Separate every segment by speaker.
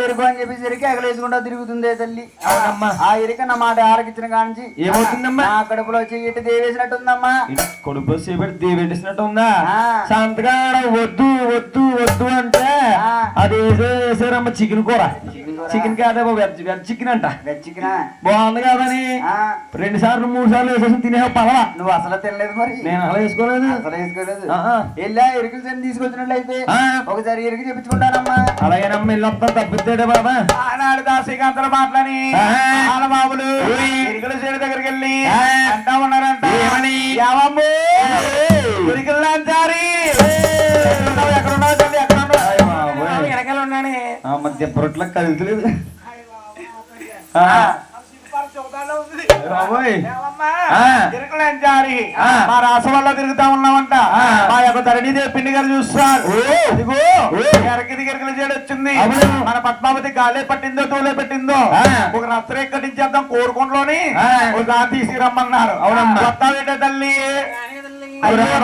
Speaker 1: ఎరుకు అని చెప్పేసి ఎరికి ఎగలేసుకుంటా తిరుగుతుందే తల్లి. ఆ ఎరిక నా మాట ఆలకించిన కాంచి
Speaker 2: ఏమవుతుందమ్మా?
Speaker 1: నా కడుపులో చెయ్యి దేవేసినట్టుందమ్మా.
Speaker 2: కడుపులో చేపెట్టి దేవేసినట్టు ఉందా? శాంతగా వద్దు వద్దు వద్దు అంటే అది వేసారమ్మ చికెన్ కూర. చికెన్ కాదే వెజ్ చికెన్ అంట.
Speaker 1: వెజ్ చికెన్
Speaker 2: బాగుంది కాదని 2 సార్లు 3 సార్లు వేసేసి తినే పర్వాలా.
Speaker 1: నువ్వు అసలు తినలేదు మరి.
Speaker 2: నేను అలా వేసుకోలేదు.
Speaker 1: అసలు వేసుకోలేదు. వెళ్ళా ఎరుకులు సరి తీసుకొచ్చినట్లయితే ఒకసారి ఎరుకు చెప్పించుకుంటానమ్మా.
Speaker 2: అలాగేనమ్మ వెళ్ళొస్తా తప్పిద్దాడే బాబా.
Speaker 1: ఆనాడు దాసికాంతల మాటలని బాబులు ఎరుకుల చెడు దగ్గరికి వెళ్ళి అంటా ఉన్నారంట. ఏమని? ఎక్కడున్నావు తల్లి? ఎక్కడున్నావు? వెనకాల ఉన్నాను.
Speaker 2: మధ్య పొరట్లకు కదులుతలేదు.
Speaker 1: మా రాసవల్లో తిరుగుతా ఉన్నామంట. మా యొక్క ధరణి పిండి గారు చూస్తారు. ఇదిగో ఎరకిది గిరకల చేయడం వచ్చింది. మన పద్మావతి గాలే పట్టిందో తోలే పెట్టిందో ఒక రత్ర ఎక్కడించేద్దాం కోరుకుంటలోని ఒక దారి తీసుకురమ్మన్నారు. అవునమ్మా తల్లి.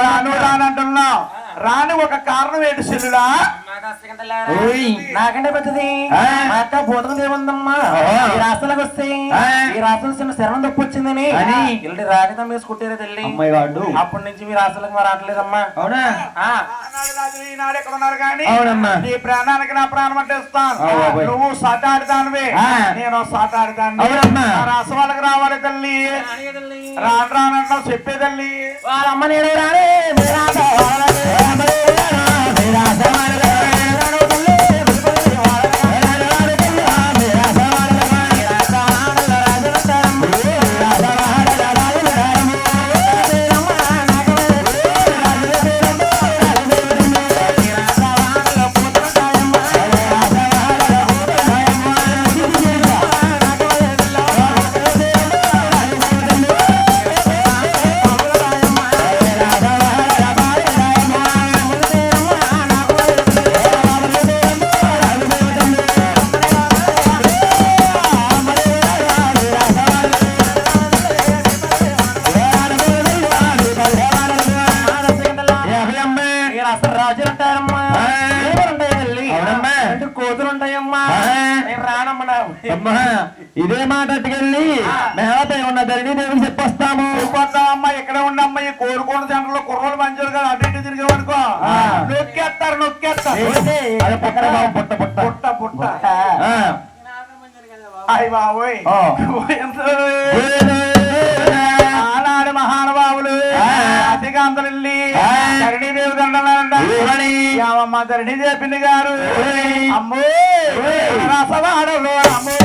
Speaker 1: రాను రానంటున్నావు. రాని ఒక కారణం ఏంటి చెల్లుడా? నాకంటే పెద్దది మా అక్క భూతం ఏముందమ్మా. ఈ రాష్ట్రాలకు వస్తే ఈ రాష్ట్రం చిన్న శరణం తప్పు వచ్చిందని ఇల్లు రాగతం వేసుకుంటారే తల్లి.
Speaker 2: అమ్మాయి వాడు
Speaker 1: అప్పటి నుంచి మీ రాష్ట్రాలకు మరి రావట్లేదమ్మా. అవునా? ఈనాడు ఎక్కడ ఉన్నారు కానీ నీ ప్రాణానికి నా ప్రాణం అంటే ఇస్తాను. నువ్వు సాటాడుతానువే, నేను సాటాడుతాను. రాష్ట్ర వాళ్ళకి రావాలి తల్లి. రాను రానంటావు చెప్పే తల్లి. వాళ్ళమ్మ నేను రానే ఇదే మాట అట్టుకెళ్ళి మేమపై ఉన్న ధరణి దేవుని చెప్పొస్తాము. అమ్మా ఇక్కడ ఉన్న అమ్మాయి కోరుకోండ సెంటర్లో కుర్రోలు మంచిది కదా. అటు ఇటు తిరిగేవనుకో నొక్కేస్తారు నొక్కేస్తారు. పుట్ట పుట్ట పుట్ట పుట్ట. అయ్య బాబోయ్ ఆనాడు మహానుభావులు అతికాంతలెళ్ళి ధరణి దేవి దండాలంట. అమ్మ ధరణి దేవిని గారు అమ్మో రసవాడలో అమ్మో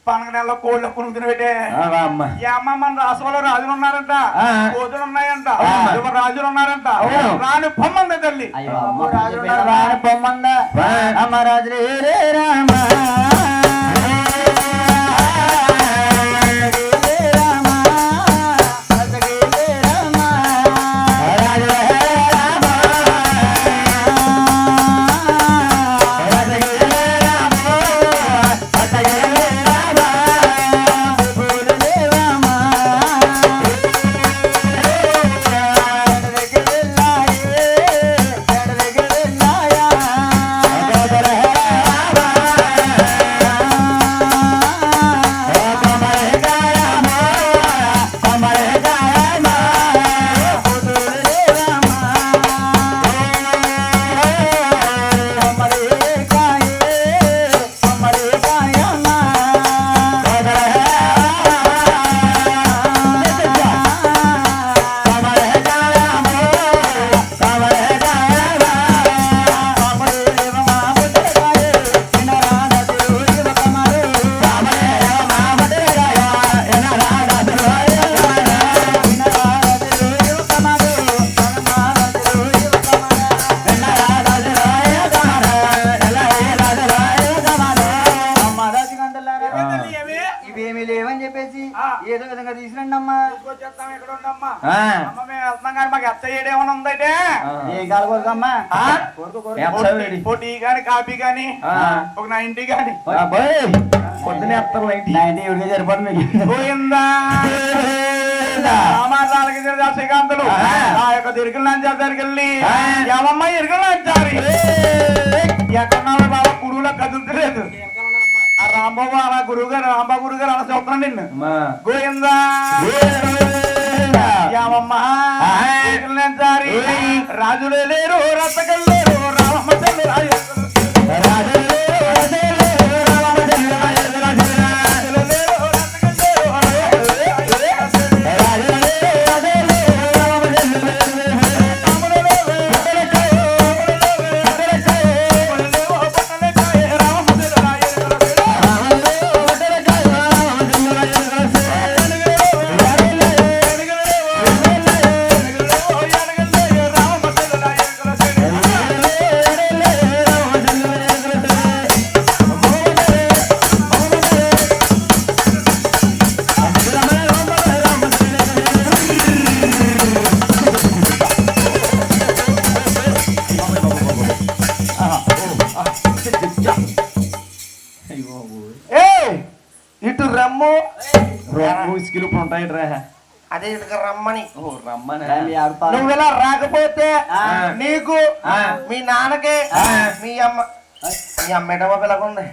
Speaker 1: పండుగ నెలలో కోళ్ళ పునుగు తినబెట్టే అమ్మ మన రాష్ట్రంలో రాజులు ఉన్నారంట, కోతులు ఉన్నాయంట, రాజులు ఉన్నారంట. రాని పొమ్మంద తల్లి రాని పొమ్మంద అమ్మ రాజు రామ
Speaker 3: ఏమీ లేవని చెప్పేసి ఏదో విధంగా తీసుకురండి అమ్మా.
Speaker 1: తీసుకొచ్చేస్తాం, ఇక్కడ ఉండమ్మా.
Speaker 2: ఆ.
Speaker 1: అమ్మ, మేము వెళ్తున్నాం కానీ మాకు ఎత్త ఏడేమన్నా ఉందంటే
Speaker 3: ఏం కాదు కోరుకమ్మా.
Speaker 1: ఆ?
Speaker 2: ఎత్తవేడి.
Speaker 1: ఓ టీ గాని కాఫీ గాని
Speaker 2: ఆ.
Speaker 1: ఒక 90 గాని
Speaker 2: అబ్బాయి పొద్దునే ఎత్తారు లైట్
Speaker 3: 90 ఇవిడిగా సరిపడుతుంది మీకు.
Speaker 1: పోయిందా రామారాలకి శ్రీకాంతులు ఆ యొక్క తిరుగులు దగ్గరికి వెళ్ళి ఏమమ్మా ఇరుగులు నంచారి ఎక్కడున్నావు బాబా గురువులో కదులుతలేదు. ఆ రాంబాబు అలా గురువు గారు రాంబాబు గురువు గారు అలా చెప్తున్నాను నిన్ను. గోయిందా ఏమమ్మా ఇరుగులు నంచారి రాజులే లేరు రత్తకలు లేరు రామమ్మ చెల్లు ఇటు రమ్ము
Speaker 2: ఇసుకలు ఇప్పుడు ఉంటాయి రా
Speaker 1: అదే ఇటుక రమ్మని
Speaker 2: రమ్మని
Speaker 1: నువ్వు ఇలా రాకపోతే నీకు
Speaker 2: ఆ.
Speaker 1: మీ నాన్నకి మీ అమ్మ ఎడమ పిల్లకుంది